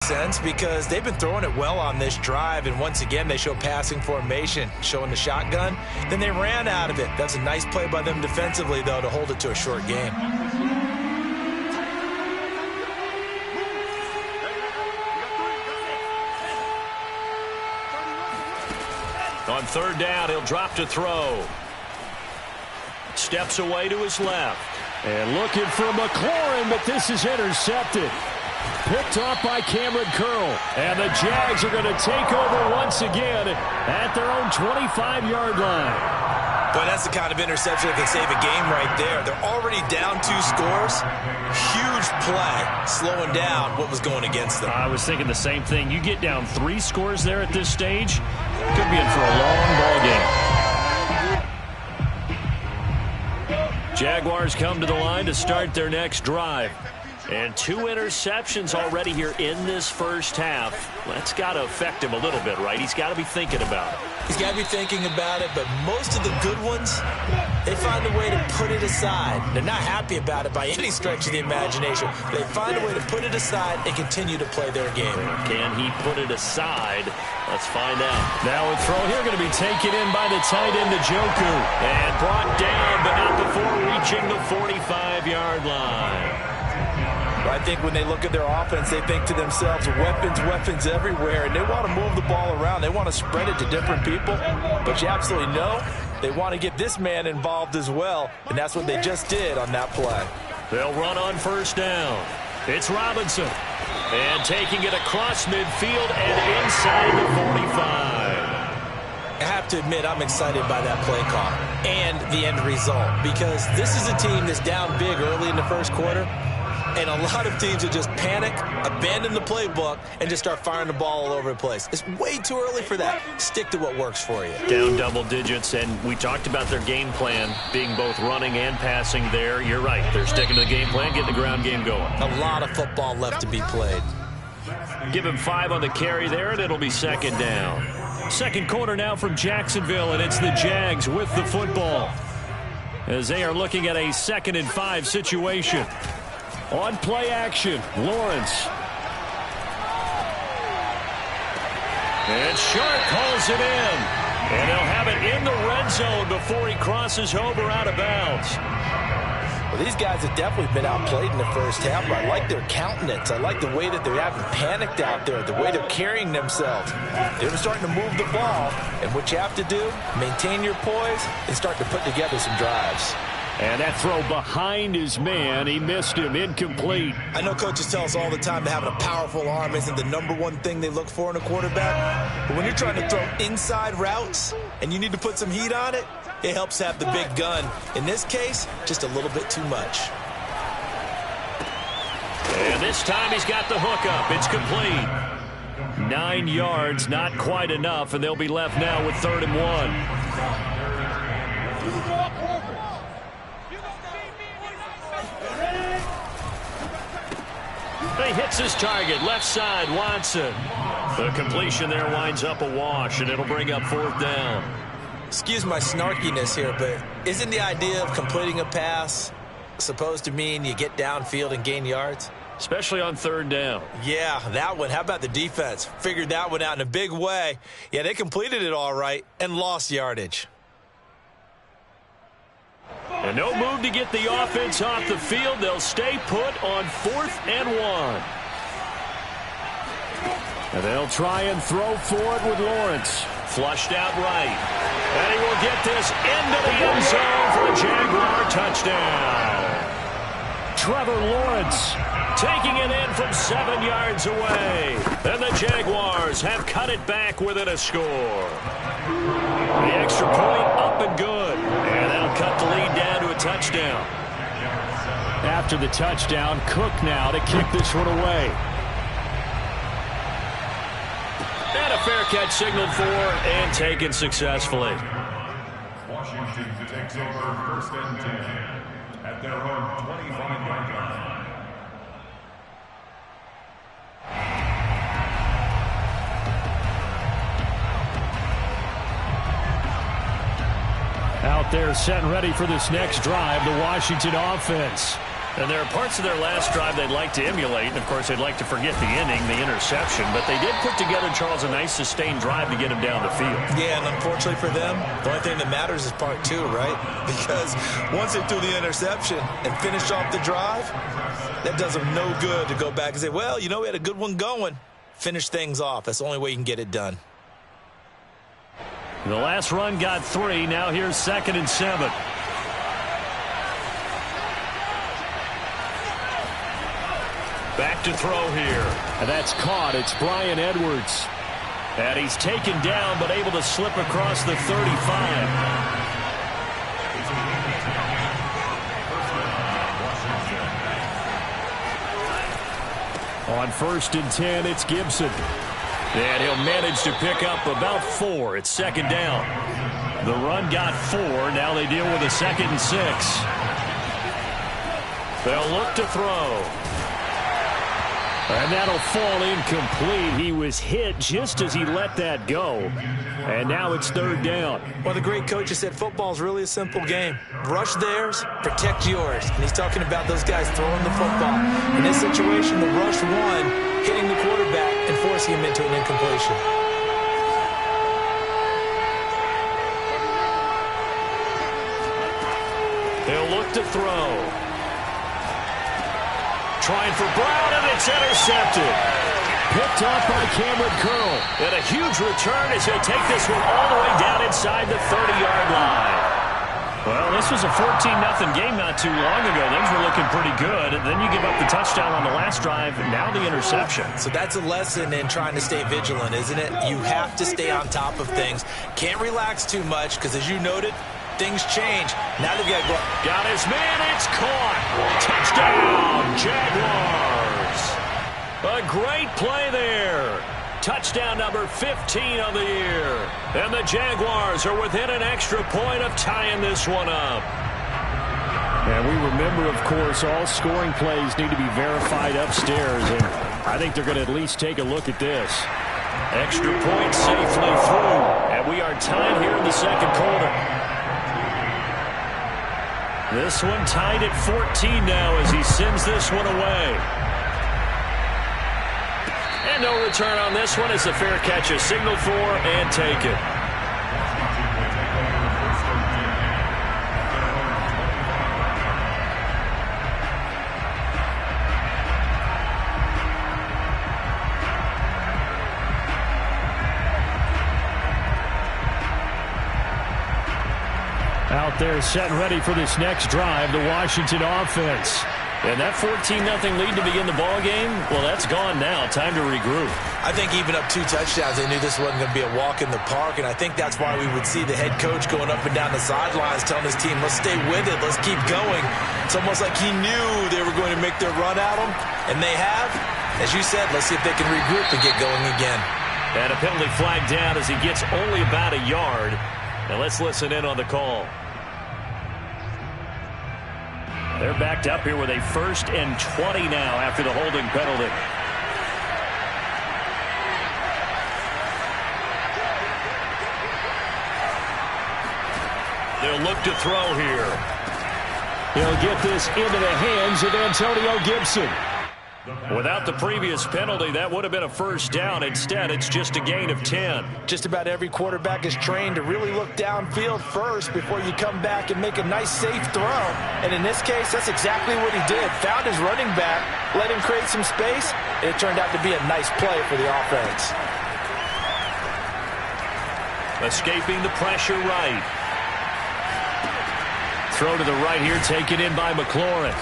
Sense because they've been throwing it well on this drive, and once again they show passing formation, showing the shotgun. Then they ran out of it. That's a nice play by them defensively, though, to hold it to a short game. On third down, he'll drop to throw. Steps away to his left. And looking for McLaurin, but this is intercepted. Picked off by Cameron Curl. And the Jags are going to take over once again at their own 25-yard line. Boy, that's the kind of interception that can save a game right there. They're already down 2 scores. Huge play, slowing down what was going against them. I was thinking the same thing. You get down 3 scores there at this stage, could be in for a long ball game. Jaguars come to the line to start their next drive. And 2 interceptions already here in this first half. That's got to affect him a little bit, right? He's got to be thinking about it. He's got to be thinking about it, but most of the good ones, they find a way to put it aside. They're not happy about it by any stretch of the imagination. They find a way to put it aside and continue to play their game. Can he put it aside? Let's find out. Now a throw here going to be taken in by the tight end, Njoku. And brought down, but not before reaching the 45-yard line. I think when they look at their offense, they think to themselves, weapons everywhere, and they want to move the ball around. They want to spread it to different people, but you absolutely know they want to get this man involved as well, and that's what they just did on that play. They'll run on first down. It's Robinson, and taking it across midfield and inside the 45. I have to admit, I'm excited by that play call and the end result, because this is a team that's down big early in the first quarter. And a lot of teams will just panic, abandon the playbook, and just start firing the ball all over the place. It's way too early for that. Stick to what works for you. Down double digits, and we talked about their game plan being both running and passing there. You're right. They're sticking to the game plan, getting the ground game going. A lot of football left to be played. Give him 5 on the carry there, and it'll be second down. Second quarter now from Jacksonville, and it's the Jags with the football, as they are looking at a 2nd and 5 situation. On play action, Lawrence. And Sharp calls it in. And they'll have it in the red zone before he crosses over out of bounds. Well, these guys have definitely been outplayed in the first half, but I like their countenance. I like the way that they haven't panicked out there, the way they're carrying themselves. They're starting to move the ball, and what you have to do, maintain your poise and start to put together some drives. And that throw behind his man, he missed him, incomplete. I know coaches tell us all the time that having a powerful arm isn't the #1 thing they look for in a quarterback. But when you're trying to throw inside routes and you need to put some heat on it, it helps to have the big gun. In this case, just a little bit too much. And this time he's got the hook up. It's complete. 9 yards, not quite enough, and they'll be left now with 3rd and 1. He hits his target, left side, Watson. The completion there winds up a wash, and it'll bring up 4th down. Excuse my snarkiness here, but isn't the idea of completing a pass supposed to mean you get downfield and gain yards? Especially on 3rd down. Yeah, that one. How about the defense? Figured that one out in a big way. Yeah, they completed it all right and lost yardage. And no move to get the offense off the field. They'll stay put on 4th and 1. And they'll try and throw forward with Lawrence. Flushed out right. And he will get this into the end zone for a Jaguar touchdown. Trevor Lawrence taking it in from 7 yards away. And the Jaguars have cut it back within a score. The extra point up and good. And that'll cut the lead down to a touchdown. After the touchdown, Cook now to kick this one away. And a fair catch signaled for and taken successfully. Washington takes over 1st and 10 at their own 25-yard line. Out there set and ready for this next drive, the Washington offense. And there are parts of their last drive they'd like to emulate. And, of course, they'd like to forget the inning, the interception. But they did put together, Charles, a nice sustained drive to get him down the field. Yeah, and unfortunately for them, the only thing that matters is part two, right? Because once they threw the interception and finished off the drive, that does them no good to go back and say, well, you know, we had a good one going. Finish things off. That's the only way you can get it done. The last run got 3. Now here's 2nd and 7. Back to throw here. And that's caught. It's Bryan Edwards. And he's taken down but able to slip across the 35. On 1st and 10, it's Gibson. And he'll manage to pick up about 4. It's 2nd down. The run got 4. Now they deal with a 2nd and 6. They'll look to throw. And that'll fall incomplete. He was hit just as he let that go. And now it's 3rd down. Well, the great coach has said football is really a simple game. Rush theirs, protect yours. And he's talking about those guys throwing the football. In this situation, the rush won, hitting the quarterback and forcing him into an incompletion. They'll look to throw. Trying for Brown, and it's intercepted. Picked off by Cameron Curl. And a huge return as he'll take this one all the way down inside the 30-yard line. Well, this was a 14-0 game not too long ago. Things were looking pretty good. And then you give up the touchdown on the last drive, and now the interception. So that's a lesson in trying to stay vigilant, isn't it? You have to stay on top of things. Can't relax too much because, as you noted, things change. Now they've got to go. Got his man. It's caught. Touchdown, Jaguars. A great play there. Touchdown number 15 of the year. And the Jaguars are within an extra point of tying this one up. And we remember, of course, all scoring plays need to be verified upstairs. And I think they're going to at least take a look at this. Extra point safely through. And we are tied here in the 2nd quarter. This one tied at 14 now as he sends this one away. And no return on this one as the fair catch is signaled for and taken. Out there set and ready for this next drive, the Washington offense. And that 14-0 lead to begin the ball game, well, that's gone now. Time to regroup. I think even up 2 touchdowns, they knew this wasn't going to be a walk in the park, and I think that's why we would see the head coach going up and down the sidelines telling his team, let's stay with it, let's keep going. It's almost like he knew they were going to make their run at him, and they have. As you said, let's see if they can regroup and get going again. And a penalty flag down as he gets only about a yard. Now let's listen in on the call. They're backed up here with a 1st and 20 now after the holding penalty. They'll look to throw here. He'll get this into the hands of Antonio Gibson. Without the previous penalty, that would have been a 1st down. Instead, it's just a gain of 10. Just about every quarterback is trained to really look downfield first before you come back and make a nice, safe throw. And in this case, that's exactly what he did. Found his running back, let him create some space, and it turned out to be a nice play for the offense. Escaping the pressure right. Throw to the right here, taken in by McLaurin.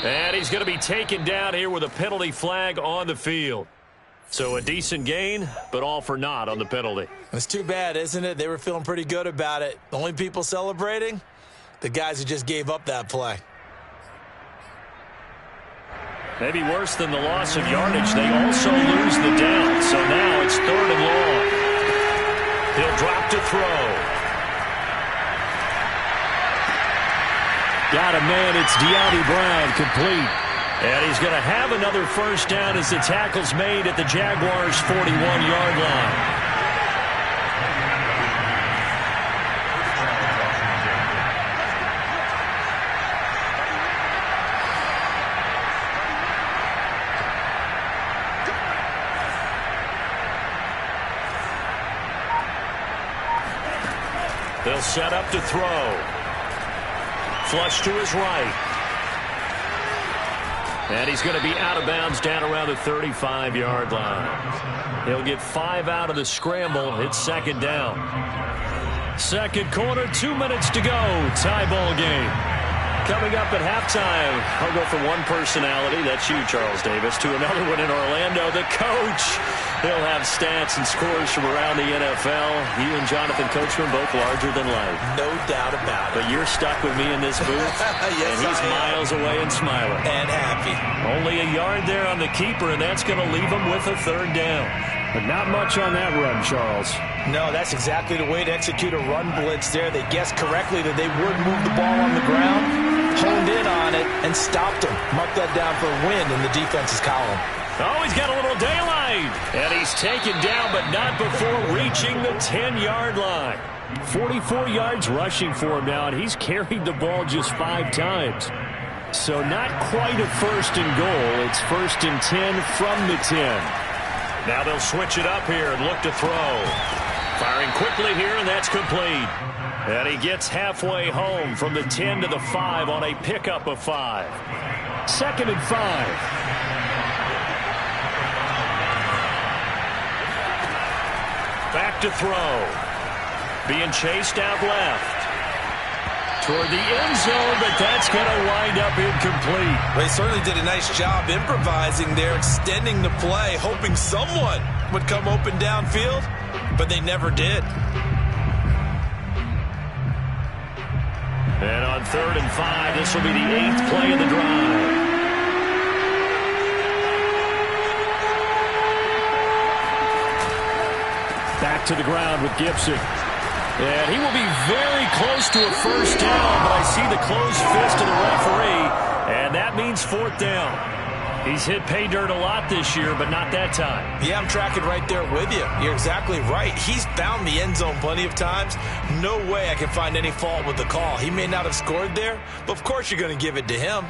And he's going to be taken down here with a penalty flag on the field. So a decent gain, but all for naught on the penalty. It's too bad, isn't it? They were feeling pretty good about it. The only people celebrating, the guys who just gave up that play. Maybe worse than the loss of yardage, they also lose the down. So now it's 3rd and long. He'll drop to throw. Got a man, it's Deonte Brown, complete. And he's going to have another 1st down as the tackle's made at the Jaguars' 41-yard line. They'll set up to throw. Flush to his right. And he's going to be out of bounds down around the 35-yard line. He'll get 5 out of the scramble. It's second down. Second quarter, 2 minutes to go. Tie ball game. Coming up at halftime, I'll go from one personality, that's you, Charles Davis, to another one in Orlando, the coach. He'll have stats and scores from around the NFL. You and Jonathan Coachman both larger than life. No doubt about it. But you're stuck with me in this booth, yes, and he's miles away and smiling. And happy. Only a yard there on the keeper, and that's going to leave him with a third down. But not much on that run, Charles. No, that's exactly the way to execute a run blitz there. They guessed correctly that they would move the ball on the ground, honed in on it, and stopped him. Marked that down for a win in the defense's column. Oh, he's got a little daylight. And he's taken down, but not before reaching the 10-yard line. 44 yards rushing for him now, and he's carried the ball just 5 times. So not quite a first and goal. It's 1st and 10 from the 10. Now they'll switch it up here and look to throw. Firing quickly here, and that's complete. And he gets halfway home from the 10 to the 5 on a pickup of 5. 2nd and 5. Back to throw. Being chased out left. Toward the end zone, but that's going to wind up incomplete. Well, he certainly did a nice job improvising there, extending the play, hoping someone would come open downfield, but they never did. And on 3rd and 5, this will be the 8th play of the drive. Back to the ground with Gibson. And he will be very close to a first down, but I see the closed fist of the referee, and that means 4th down. He's hit pay dirt a lot this year, but not that time. Yeah, I'm tracking right there with you. You're exactly right. He's found the end zone plenty of times. No way I can find any fault with the call. He may not have scored there, but of course you're going to give it to him.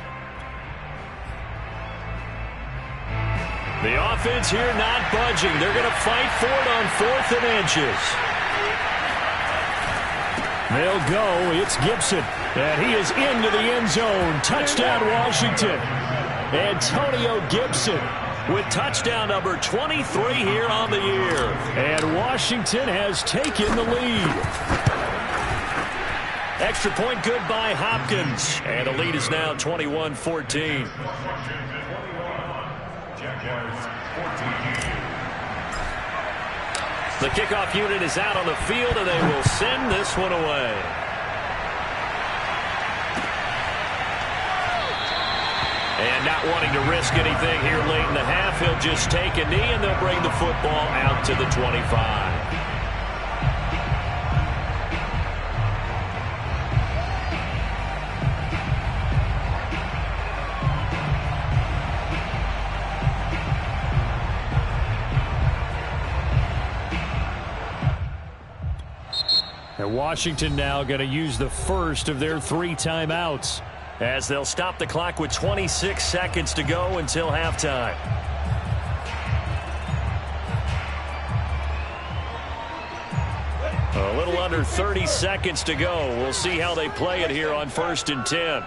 The offense here not budging. They're going to fight for it on 4th and inches. They'll go. It's Gibson. And he is into the end zone. Touchdown, Washington. Antonio Gibson with touchdown number 23 here on the year. And Washington has taken the lead. Extra point good by Hopkins. And the lead is now 21-14. The kickoff unit is out on the field, and they will send this one away. And not wanting to risk anything here late in the half, he'll just take a knee, and they'll bring the football out to the 25. And Washington now going to use the first of their 3 timeouts, as they'll stop the clock with 26 seconds to go until halftime. A little under 30 seconds to go. We'll see how they play it here on 1st and 10.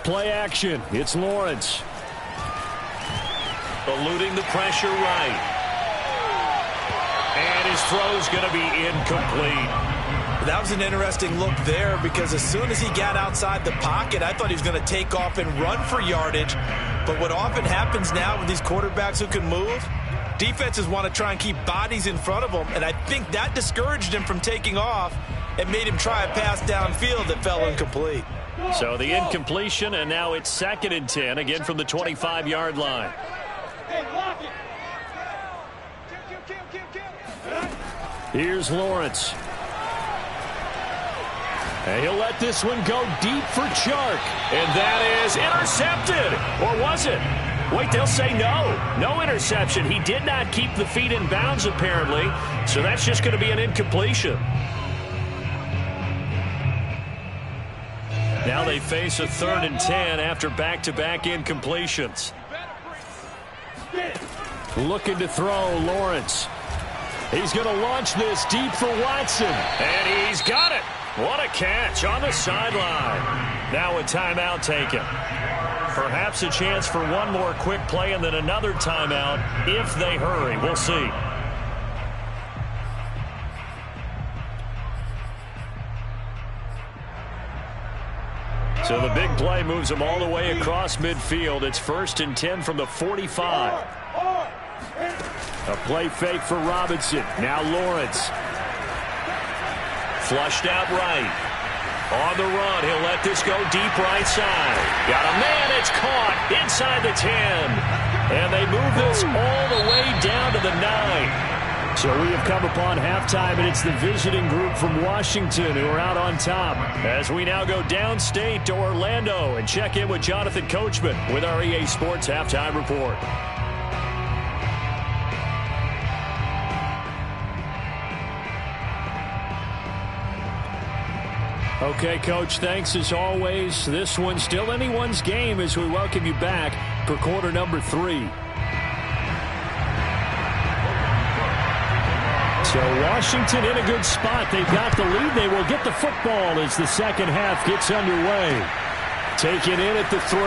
Play action. It's Lawrence. Eluding the pressure right. And his throw's going to be incomplete. That was an interesting look there, because as soon as he got outside the pocket, I thought he was going to take off and run for yardage. But what often happens now with these quarterbacks who can move, defenses want to try and keep bodies in front of them, and I think that discouraged him from taking off and made him try a pass downfield that fell incomplete. So the incompletion, and now it's 2nd and 10, again from the 25-yard line. Here's Lawrence. And he'll let this one go deep for Chark. And that is intercepted. Or was it? Wait, they'll say no. No interception. He did not keep the feet in bounds, apparently. So that's just going to be an incompletion. Now they face a 3rd and 10 after back-to-back incompletions. Looking to throw, Lawrence. He's going to launch this deep for Watson. And he's got it. What a catch on the sideline. Now a timeout taken. Perhaps a chance for one more quick play and then another timeout if they hurry. We'll see. So the big play moves them all the way across midfield. It's 1st and 10 from the 45. A play fake for Robinson. Now Lawrence. Flushed out right. On the run, he'll let this go deep right side. Got a man, it's caught inside the 10. And they move this all the way down to the 9. So we have come upon halftime, and it's the visiting group from Washington who are out on top. As we now go downstate to Orlando and check in with Jonathan Coachman with our EA Sports Halftime Report. Okay, Coach, thanks as always. This one's still anyone's game as we welcome you back for quarter number 3. So Washington in a good spot. They've got the lead. They will get the football as the second half gets underway. Take it in at the 3.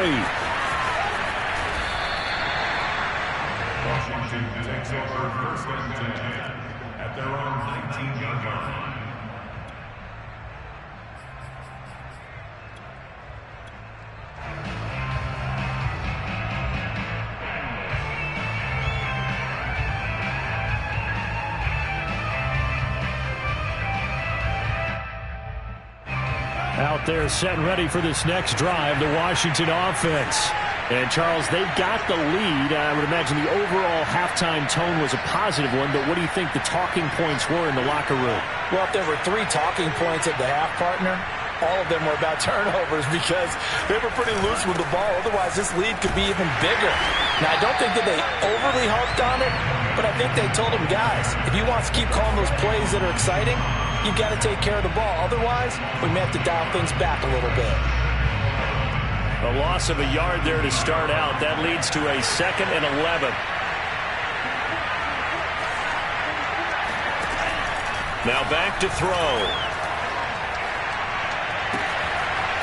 Washington takes over 1st and 10 at their own 19-yard line. Out there set and ready for this next drive, the Washington offense. And, Charles, they've got the lead. I would imagine the overall halftime tone was a positive one, but what do you think the talking points were in the locker room? Well, if there were 3 talking points at the half, partner, all of them were about turnovers because they were pretty loose with the ball. Otherwise, this lead could be even bigger. Now, I don't think that they overly harped on it, but I think they told them, guys, if you want to keep calling those plays that are exciting, you've got to take care of the ball. Otherwise, we may have to dial things back a little bit. A loss of a yard there to start out. That leads to a 2nd and 11. Now back to throw.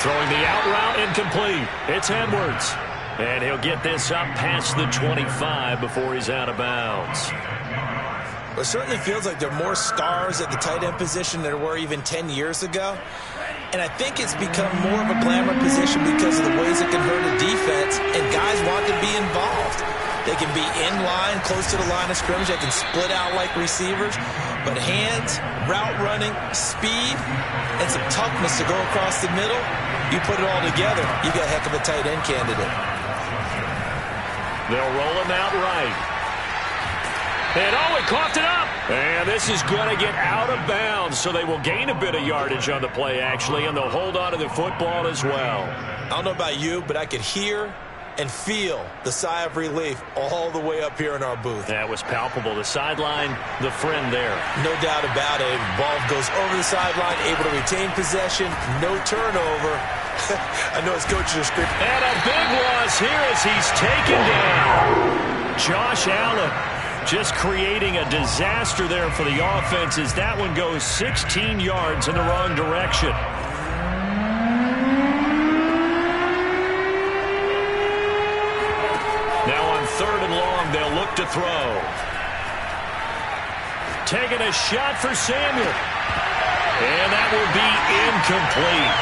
Throwing the out route incomplete. It's Edwards. And he'll get this up past the 25 before he's out of bounds. It certainly feels like there are more stars at the tight end position than there were even 10 years ago. And I think it's become more of a glamour position because of the ways it can hurt a defense, and guys want to be involved. They can be in line, close to the line of scrimmage. They can split out like receivers. But hands, route running, speed, and some toughness to go across the middle, you put it all together, you got a heck of a tight end candidate. They'll roll him out right. And he coughed it up. And this is going to get out of bounds, so they will gain a bit of yardage on the play, actually, and they'll hold on to the football as well. I don't know about you, but I could hear and feel the sigh of relief all the way up here in our booth. That was palpable. The sideline, the friend there. No doubt about it. Ball goes over the sideline, able to retain possession, no turnover. I know his coaches are screaming. And a big loss here as he's taken down. Josh Allen just creating a disaster there for the offense as that one goes 16 yards in the wrong direction. Now on 3rd and long, they'll look to throw. Taking a shot for Samuel. And that will be incomplete.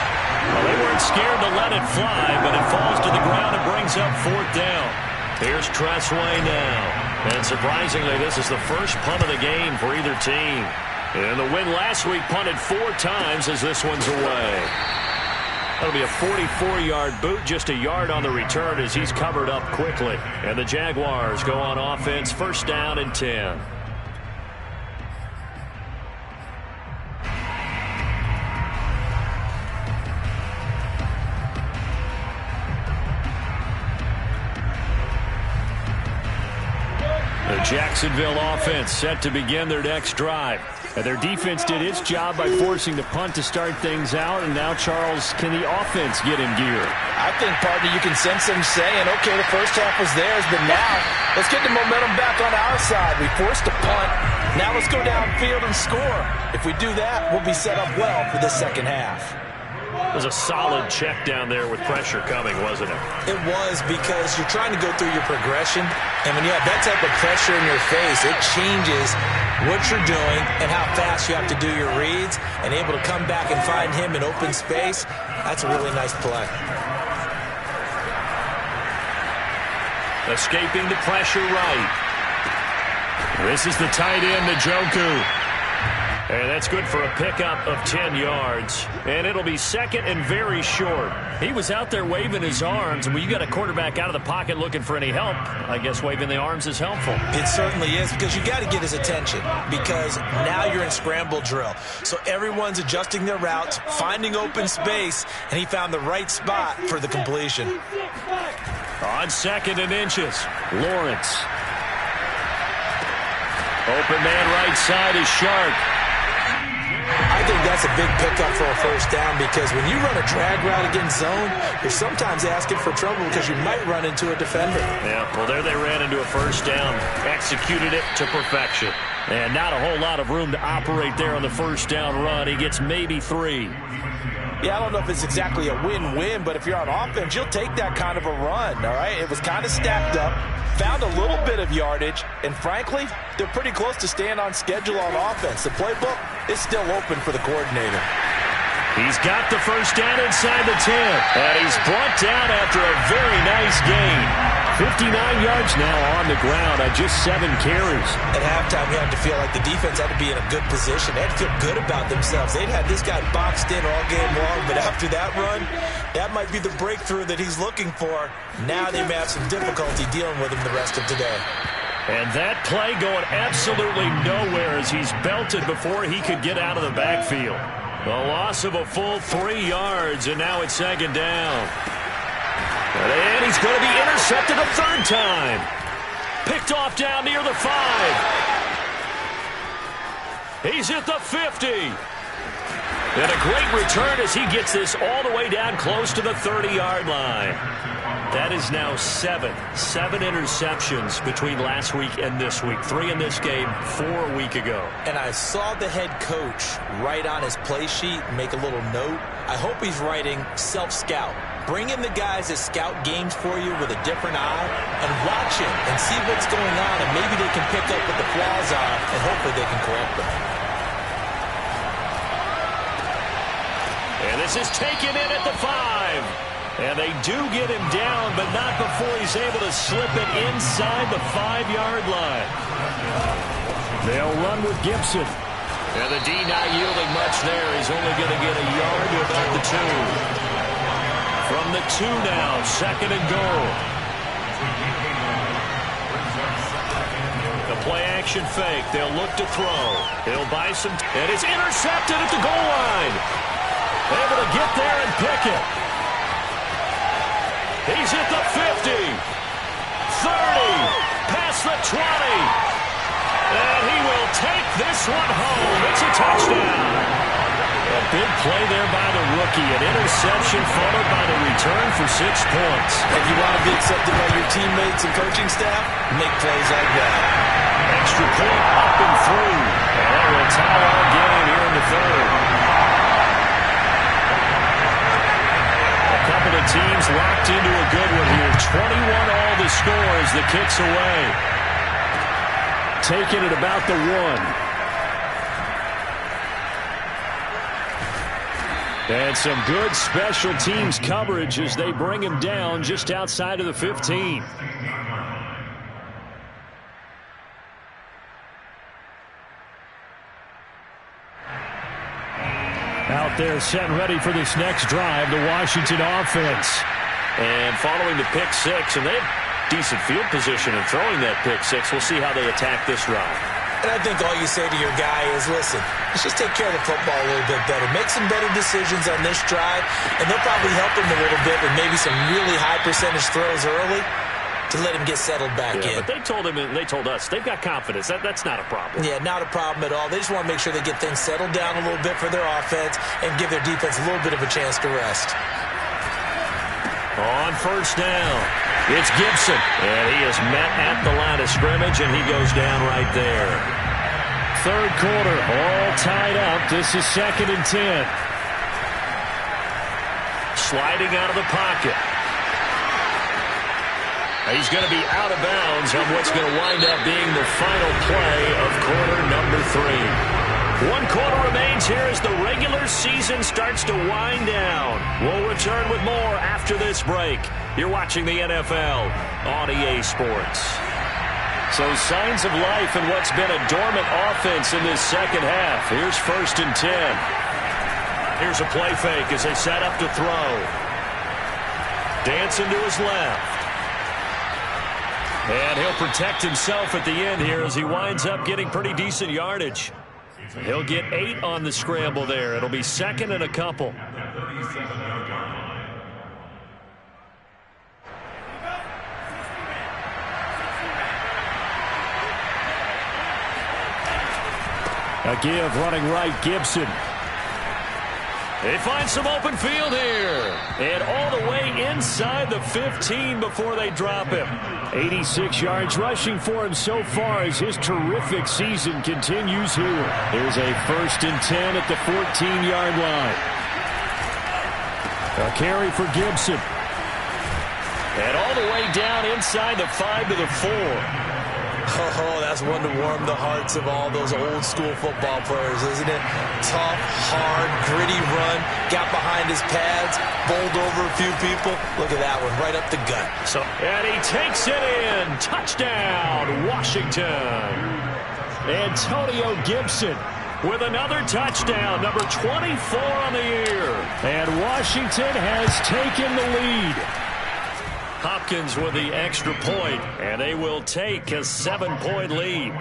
Well, they weren't scared to let it fly, but it falls to the ground and brings up 4th down. Here's Tressway now. And surprisingly, this is the first punt of the game for either team. And the win last week punted 4 times as this one's away. That'll be a 44-yard boot, just a yard on the return as he's covered up quickly. And the Jaguars go on offense, 1st down and 10. The Jacksonville offense set to begin their next drive. And their defense did its job by forcing the punt to start things out. And now, Charles, can the offense get in gear? I think, partner, you can sense them saying, okay, the first half was theirs, but now let's get the momentum back on our side. We forced a punt. Now let's go downfield and score. If we do that, we'll be set up well for the second half. It was a solid check down there with pressure coming, wasn't it? It was, because you're trying to go through your progression, and when you have that type of pressure in your face, it changes what you're doing and how fast you have to do your reads, and able to come back and find him in open space. That's a really nice play. Escaping the pressure right. This is the tight end, Njoku. And that's good for a pickup of 10 yards. And it'll be second and very short. He was out there waving his arms. And when you got a quarterback out of the pocket looking for any help, I guess waving the arms is helpful. It certainly is, because you got to get his attention, because now you're in scramble drill. So everyone's adjusting their routes, finding open space, and he found the right spot for the completion. On second and inches, Lawrence. Open man right side is Shark. I think that's a big pickup for a first down, because when you run a drag route against zone, you're sometimes asking for trouble because you might run into a defender. Yeah, well, there they ran into a first down, executed it to perfection. And not a whole lot of room to operate there on the first down run. He gets maybe 3. Yeah, I don't know if it's exactly a win-win, but if you're on offense, you'll take that kind of a run, all right? It was kind of stacked up, found a little bit of yardage, and frankly, they're pretty close to staying on schedule on offense. The playbook is still open for the coordinator. He's got the first down inside the 10, and he's brought down after a very nice gain. 59 yards now on the ground on just 7 carries. At halftime, you had to feel like the defense had to be in a good position. They had to feel good about themselves. They'd had this guy boxed in all game long, but after that run, that might be the breakthrough that he's looking for. Now they may have some difficulty dealing with him the rest of today. And that play going absolutely nowhere as he's belted before he could get out of the backfield. A loss of a full 3 yards, and now it's second down. And he's going to be intercepted a third time. Picked off down near the 5. He's at the 50. And a great return as he gets this all the way down close to the 30-yard line. That is now 7 interceptions between last week and this week. 3 in this game, 4 a week ago. And I saw the head coach write on his play sheet, make a little note. I hope he's writing self-scout. Bring in the guys that scout games for you with a different eye and watch him and see what's going on, and maybe they can pick up what the flaws are, and hopefully they can correct them. And this is taken in at the 5. And they do get him down, but not before he's able to slip it inside the 5-yard line. They'll run with Gibson. And the D not yielding much there. He's only going to get a yard to about the 2. From the 2 now, second and goal. The play-action fake. They'll look to throw. He'll buy some. And it's intercepted at the goal line. Able to get there and pick it. He's at the 50. 30. Past the 20. And he will take this one home. It's a touchdown. A big play there by the rookie. An interception followed by the return for 6 points. If you want to be accepted by your teammates and coaching staff, make plays like that. Extra point up and through. And that will tie our game here in the 3rd. A couple of teams locked into a good one here. 21 all the score as the kick's away. Taking it about the 1. And some good special teams coverage as they bring him down just outside of the 15. Out there set and ready for this next drive, the Washington offense. And following the pick 6, and they have decent field position in throwing that pick 6. We'll see how they attack this drive. And I think all you say to your guy is, listen, let's just take care of the football a little bit better. Make some better decisions on this drive, and they'll probably help him a little bit with maybe some really high percentage throws early. to let him get settled back in. But they told us they've got confidence. That's not a problem. Yeah, not a problem at all. They just want to make sure they get things settled down a little bit for their offense and give their defense a little bit of a chance to rest. On first down, it's Gibson. And he is met at the line of scrimmage, and he goes down right there. Third quarter, all tied up. This is 2nd and 10. Sliding out of the pocket. He's going to be out of bounds on what's going to wind up being the final play of quarter number 3. 1 quarter remains here as the regular season starts to wind down. We'll return with more after this break. You're watching the NFL on EA Sports. So signs of life in what's been a dormant offense in this second half. Here's 1st and 10. Here's a play fake as they set up to throw. Dancing to his left. And he'll protect himself at the end here as he winds up getting pretty decent yardage. He'll get 8 on the scramble there. It'll be 2nd and a couple. A give running right, Gibson. They find some open field here. And all the way inside the 15 before they drop him. 86 yards rushing for him so far as his terrific season continues here. There's a 1st and 10 at the 14-yard line. A carry for Gibson. And all the way down inside the 5 to the 4. Oh, that's one to warm the hearts of all those old-school football players, isn't it? Tough, hard, gritty run. Got behind his pads, bowled over a few people. Look at that one, right up the gut. And he takes it in. Touchdown, Washington. Antonio Gibson with another touchdown, number 24 on the year. And Washington has taken the lead. Hopkins with the extra point, and they will take a 7-point lead.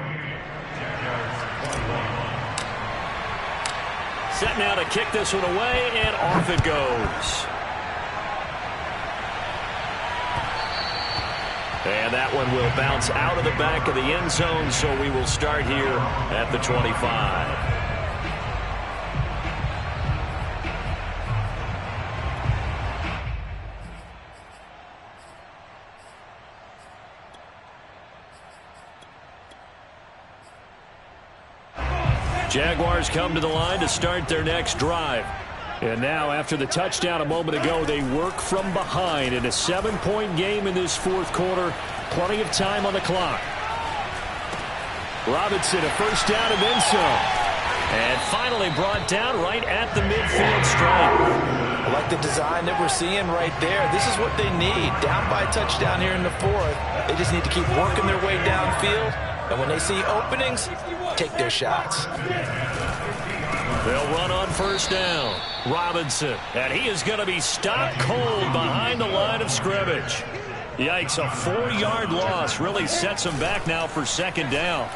Set now to kick this one away, and off it goes. And that one will bounce out of the back of the end zone, so we will start here at the 25. Jaguars come to the line to start their next drive. And now, after the touchdown a moment ago, they work from behind in a 7-point game in this 4th quarter. Plenty of time on the clock. Robinson, a first down and then some. And finally brought down right at the midfield stripe. I like the design that we're seeing right there. This is what they need. Down by a touchdown here in the 4th. They just need to keep working their way downfield. And when they see openings, take their shots. They'll run on first down. Robinson, and he is going to be stopped cold behind the line of scrimmage. Yikes, a 4-yard loss really sets him back now for 2nd down.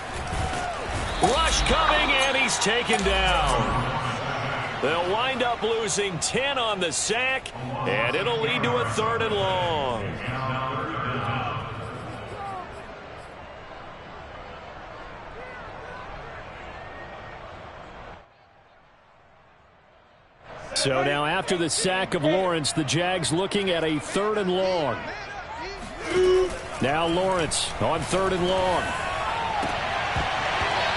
Rush coming, and he's taken down. They'll wind up losing 10 on the sack, and it'll lead to a 3rd and long. So now after the sack of Lawrence, the Jags looking at a 3rd and long. Now Lawrence on 3rd and long.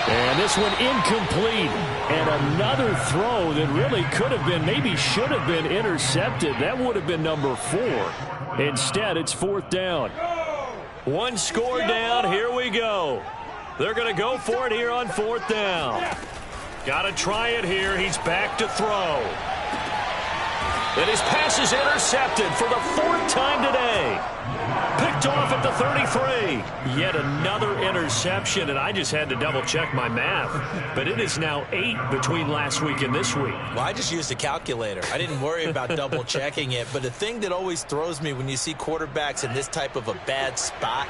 And this one incomplete. And another throw that really could have been, maybe should have been intercepted. That would have been number 4. Instead, it's 4th down. 1 score down. Here we go. They're going to go for it here on 4th down. Got to try it here. He's back to throw. And his pass is intercepted for the 4th time today. Picked off at the 33. Yet another interception, and I just had to double-check my math. But it is now 8 between last week and this week. Well, I just used a calculator. I didn't worry about double-checking it. But the thing that always throws me when you see quarterbacks in this type of a bad spot,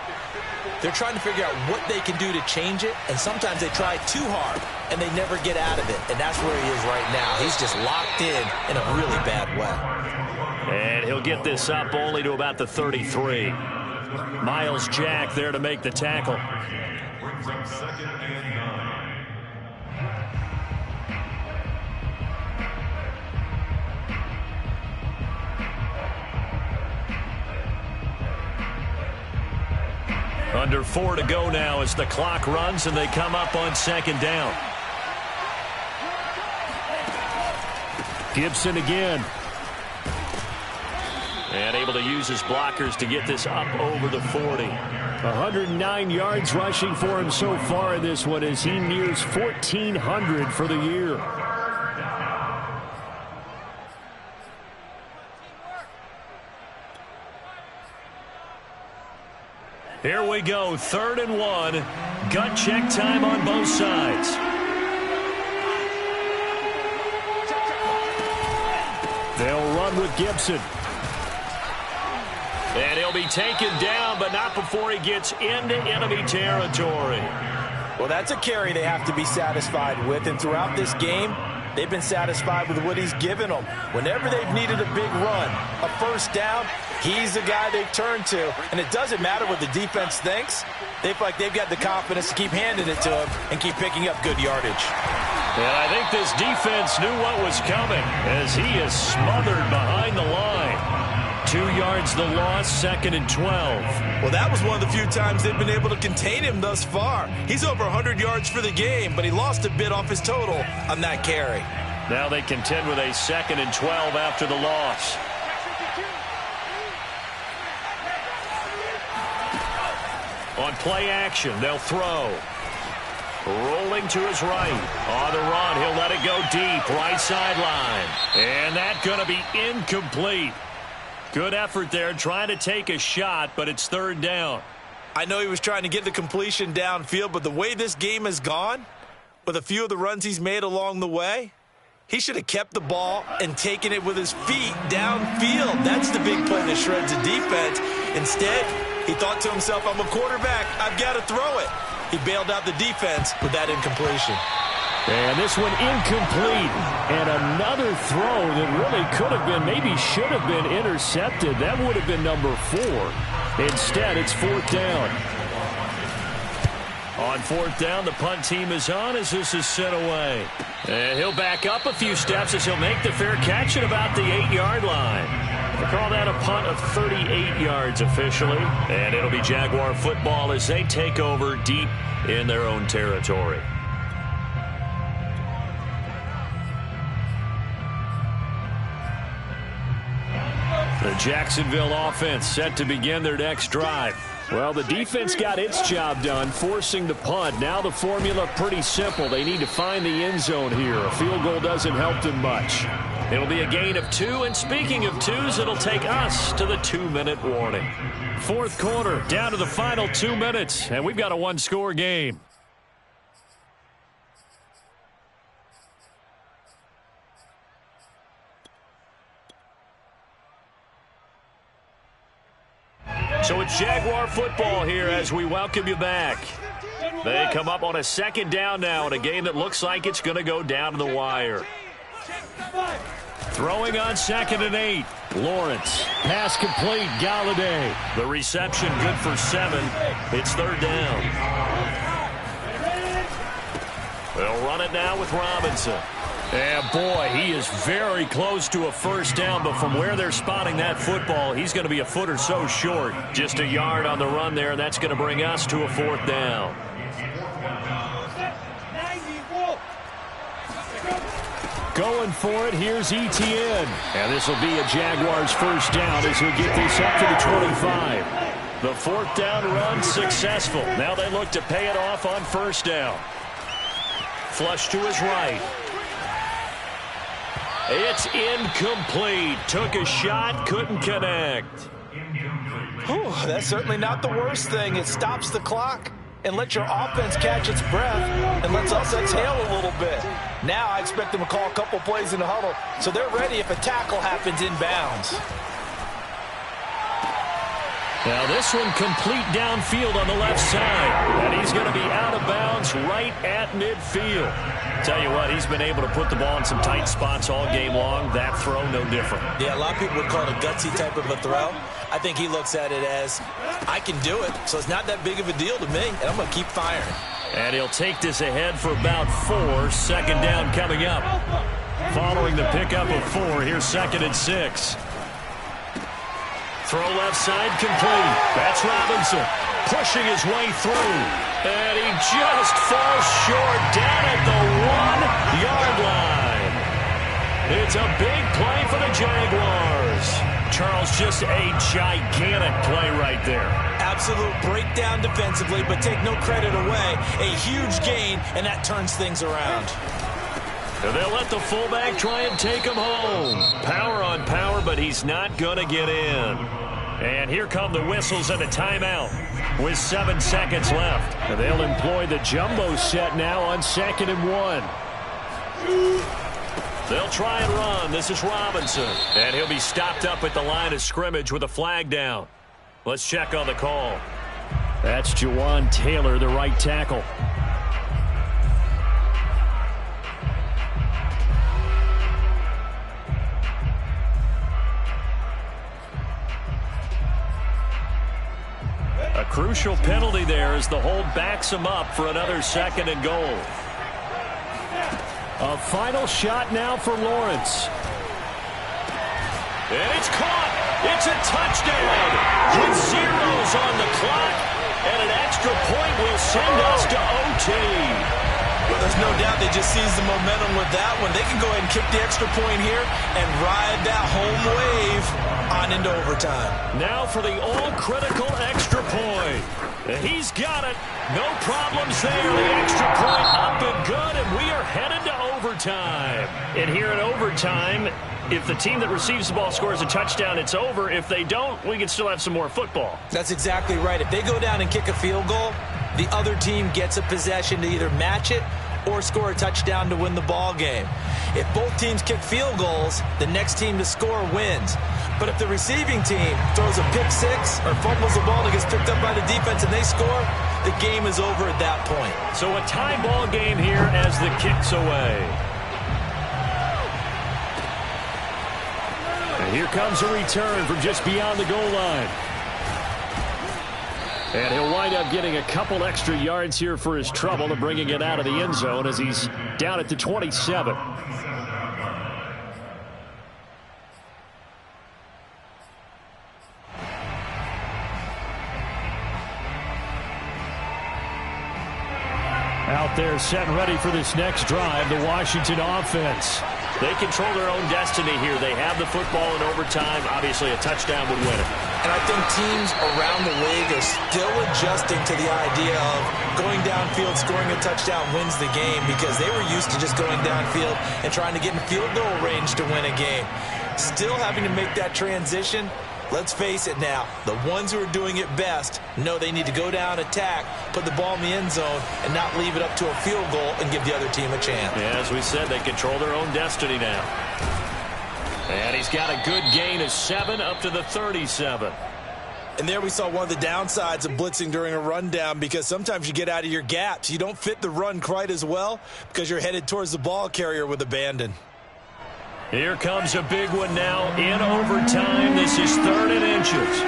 they're trying to figure out what they can do to change it, and sometimes they try too hard, and they never get out of it. And that's where he is right now. He's just locked in a really bad way. And he'll get this up only to about the 33. Miles Jack there to make the tackle. Brings up 2nd and 9. Under 4 to go now as the clock runs and they come up on 2nd down. Gibson again. And able to use his blockers to get this up over the 40. 109 yards rushing for him so far in this one as he nears 1,400 for the year. Here we go, 3rd and 1. Gut check time on both sides. They'll run with Gibson. And he'll be taken down, but not before he gets into enemy territory. Well, that's a carry they have to be satisfied with, and throughout this game, they've been satisfied with what he's given them. Whenever they've needed a big run, a first down, he's the guy they've turned to. And it doesn't matter what the defense thinks. They feel like they've got the confidence to keep handing it to him and keep picking up good yardage. And I think this defense knew what was coming as he is smothered behind the line. 2 yards the loss, 2nd and 12. Well, that was one of the few times they've been able to contain him thus far. He's over 100 yards for the game, but he lost a bit off his total on that carry. Now they contend with a 2nd and 12 after the loss. On play action, they'll throw. Rolling to his right. On the run, he'll let it go deep. Right sideline. And that's going to be incomplete. Good effort there, trying to take a shot, but it's 3rd down. I know he was trying to get the completion downfield, but the way this game has gone, with a few of the runs he's made along the way, he should have kept the ball and taken it with his feet downfield. That's the big play that shreds the defense. Instead, he thought to himself, I'm a quarterback, I've got to throw it. He bailed out the defense with that incompletion. And this one incomplete. And another throw that really could have been, maybe should have been intercepted. That would have been number 4. Instead, it's 4th down. On 4th down, the punt team is on as this is sent away. And he'll back up a few steps as he'll make the fair catch at about the 8-yard line. They call that a punt of 38 yards officially. And it'll be Jaguar football as they take over deep in their own territory. The Jacksonville offense set to begin their next drive. Well, the defense got its job done, forcing the punt. Now the formula pretty simple. They need to find the end zone here. A field goal doesn't help them much. It'll be a gain of 2, and speaking of 2s, it'll take us to the 2-minute warning. 4th quarter, down to the final 2 minutes, and we've got a 1-score game. So it's Jaguar football here as we welcome you back. They come up on a 2nd down now in a game that looks like it's going to go down to the wire. Throwing on 2nd and 8. Lawrence. Pass complete. Galladay. The reception good for 7. It's 3rd down. They'll run it now with Robinson. And boy, he is very close to a first down, but from where they're spotting that football, he's going to be a foot or so short. Just a yard on the run there, and that's going to bring us to a 4th down. Going for it, here's Etienne. And this will be a Jaguars first down as we get this up to the 25. The 4th down run successful. Now they look to pay it off on first down. Flush to his right. It's incomplete. Took a shot, couldn't connect. Whew, that's certainly not the worst thing. It stops the clock and lets your offense catch its breath and lets us exhale a little bit. Now I expect them to call a couple plays in the huddle so they're ready if a tackle happens inbounds. Now this one complete downfield on the left side. And he's going to be out of bounds right at midfield. Tell you what, he's been able to put the ball in some tight spots all game long. That throw, no different. Yeah, a lot of people would call it a gutsy type of a throw. I think he looks at it as, I can do it, so it's not that big of a deal to me, and I'm going to keep firing. And he'll take this ahead for about 4. Second down coming up. Following the pickup of 4, here's 2nd and 6. Throw left side complete. That's Robinson pushing his way through. And he just falls short down at the 1-yard line. It's a big play for the Jaguars. Charles, just a gigantic play right there. Absolute breakdown defensively, but take no credit away. A huge gain, and that turns things around. And they'll let the fullback try and take him home. Power on power, but he's not going to get in. And here come the whistles and a timeout with 7 seconds left. And they'll employ the jumbo set now on 2nd and 1. They'll try and run. This is Robinson. And he'll be stopped up at the line of scrimmage with a flag down. Let's check on the call. That's Jawan Taylor, the right tackle. A crucial penalty there as the hold backs him up for another 2nd and goal. A final shot now for Lawrence. And it's caught. It's a touchdown with zeros on the clock. And an extra point will send us to OT. Well, there's no doubt they just seized the momentum with that one. They can go ahead and kick the extra point here and ride that home wave on into overtime. Now for the all-critical extra point. He's got it. No problems there. The extra point up and good, and we are headed to overtime. And here in overtime, if the team that receives the ball scores a touchdown, it's over. If they don't, we can still have some more football. That's exactly right. If they go down and kick a field goal, the other team gets a possession to either match it or score a touchdown to win the ball game. If both teams kick field goals, the next team to score wins. But if the receiving team throws a pick six or fumbles the ball that gets picked up by the defense and they score, the game is over at that point. So a tie ball game here as the kick's away. And here comes a return from just beyond the goal line. And he'll wind up getting a couple extra yards here for his trouble to bringing it out of the end zone as he's down at the 27. Out there set and ready for this next drive, the Washington offense. They control their own destiny here. They have the football in overtime. Obviously, a touchdown would win it. And I think teams around the league are still adjusting to the idea of going downfield, scoring a touchdown wins the game because they were used to just going downfield and trying to get in field goal range to win a game. Still having to make that transition. Let's face it now, the ones who are doing it best know they need to go down, attack, put the ball in the end zone, and not leave it up to a field goal and give the other team a chance. Yeah, as we said, they control their own destiny now. And he's got a good gain of 7 up to the 37. And there we saw one of the downsides of blitzing during a rundown because sometimes you get out of your gaps. You don't fit the run quite as well because you're headed towards the ball carrier with abandon. Here comes a big one now in overtime. This is 3rd and inches.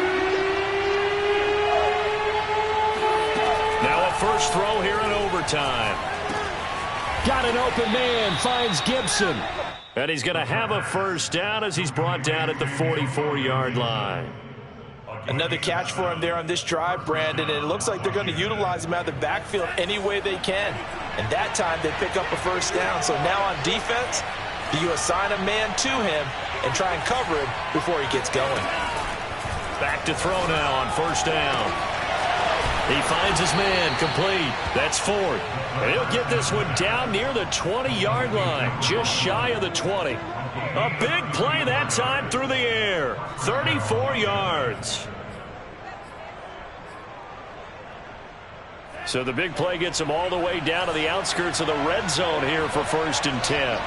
Now a first throw here in overtime. Got an open man, finds Gibson. And he's going to have a first down as he's brought down at the 44-yard line. Another catch for him there on this drive, Brandon, and it looks like they're going to utilize him out of the backfield any way they can. And that time they pick up a first down. So now on defense, do you assign a man to him and try and cover him before he gets going? Back to throw now on first down. He finds his man complete. That's Ford. And he'll get this one down near the 20-yard line, just shy of the 20. A big play that time through the air. 34 yards. So the big play gets him all the way down to the outskirts of the red zone here for 1st and 10.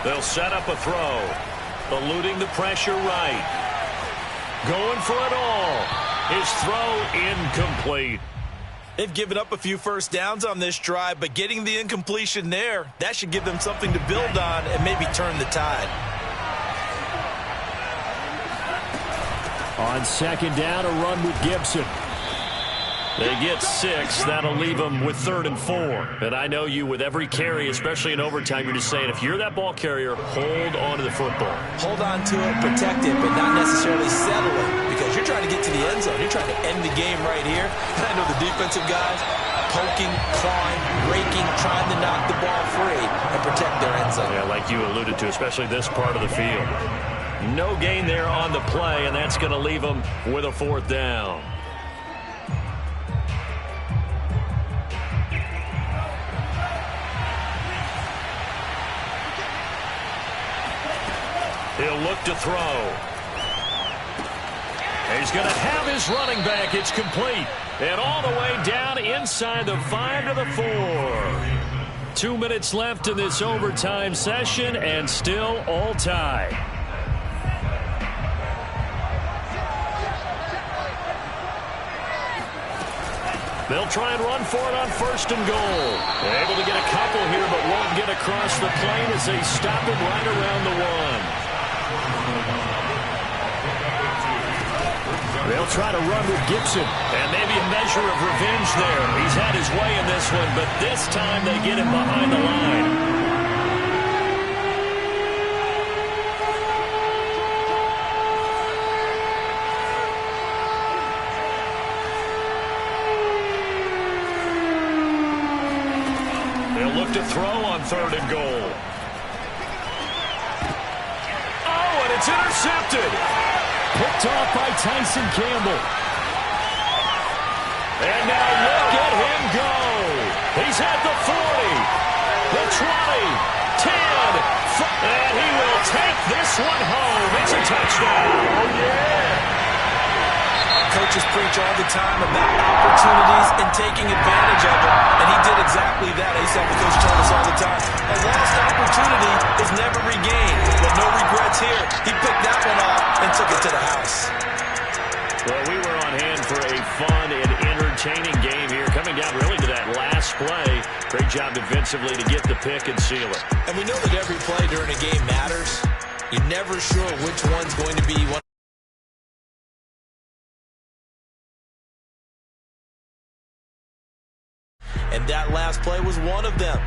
They'll set up a throw. Eluding the pressure right. Going for it all. His throw incomplete. They've given up a few first downs on this drive, but getting the incompletion there, that should give them something to build on and maybe turn the tide. On second down, a run with Gibson. They get 6. That'll leave them with 3rd and 4. And I know you, with every carry, especially in overtime, you're just saying, if you're that ball carrier, hold on to the football. Hold on to it, protect it, but not necessarily settle it, because you're trying to get to the end zone. You're trying to end the game right here. And I know the defensive guys poking, clawing, raking, trying to knock the ball free and protect their end zone. Yeah, like you alluded to, especially this part of the field. No gain there on the play, and that's going to leave them with a 4th down. He'll look to throw. He's going to have his running back. It's complete. And all the way down inside the 5 to the 4. 2 minutes left in this overtime session, and still all tied. They'll try and run for it on 1st and goal. They're able to get a couple here, but won't get across the plane as they stop him right around the 1. They'll try to run with Gibson. And maybe a measure of revenge there. He's had his way in this one, but this time they get him behind the line. They'll look to throw on 3rd and goal. Oh, and it's intercepted. Picked off by Tyson Campbell. And now look at him go. He's at the 40, the 20, 10, and he will take this one home. It's a touchdown. Oh, yeah. Coaches preach all the time about opportunities and taking advantage of them, and he did exactly that. I used to have the coach tell us all the time, a lost opportunity is never regained. But no regrets here. He picked that one off and took it to the house. Well, we were on hand for a fun and entertaining game here, coming down really to that last play. Great job defensively to get the pick and seal it. And we know that every play during a game matters. You're never sure which one's going to be one. And that last play was one of them.